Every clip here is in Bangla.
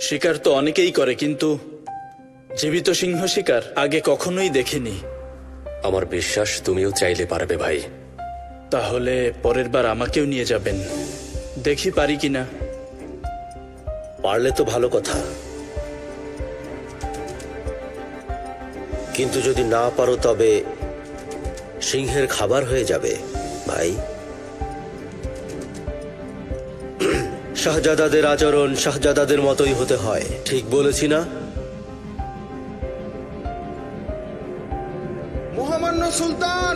শিকার তো অনেকেই করে, কিন্তু জীবিত সিংহ শিকার আগে কখনোই দেখিনি। আমার বিশ্বাস তুমিও চাইলে পারবে ভাই। তাহলে পরের বার আমাকেও নিয়ে যাবেন, দেখি পারি কিনা। পারলে তো ভালো কথা, কিন্তু যদি না পারো তবে সিংহের খাবার হয়ে যাবে ভাই। শাহজাদাদের আচরণ শাহজাদাদের মতোই হতে হয়, ঠিক বলেছি না? মহামান্য সুলতান,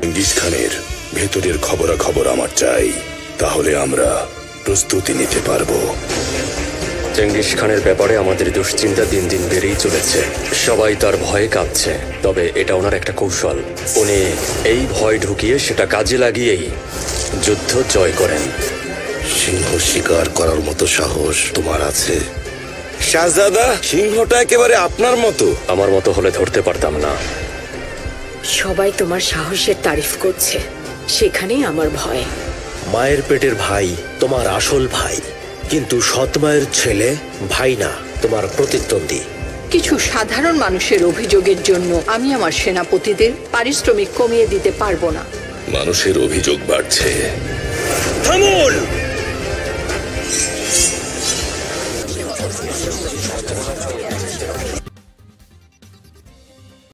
চেঙ্গিস খানের ভেতরের খবরাখবর আমার চাই, তাহলে আমরা প্রস্তুতি নিতে পারবো। চেঙ্গিস খানের ব্যাপারে আমাদের দুশ্চিন্তা দিন দিন বেড়েই চলেছে। সবাই তার ভয়ে কাঁপছে, তবে এটা ওনার একটা কৌশল। উনি এই ভয় ঢুকিয়ে সেটা কাজে লাগিয়েই যুদ্ধ জয় করেন। সিংহ শিকার করার মতো সাহস তোমার আছে শাহজাদা? সিংহটা একেবারে আপনার মতো। আমার মতো হলে ধরতে পারতাম না। সবাই তোমার সাহসের তারিফ করছে, সেখানেই আমার ভয়। মায়ের পেটের ভাই তোমার আসল ভাই, কিন্তু সৎ মায়ের ছেলে ভাই না, তোমার প্রতিদ্বন্দ্বী। কিছু সাধারণ মানুষের অভিযোগের জন্য আমি আমার সেনাপতিদের পারিশ্রমিক কমিয়ে দিতে পারবো না। মানুষের অভিযোগ বাড়ছে। থামুন!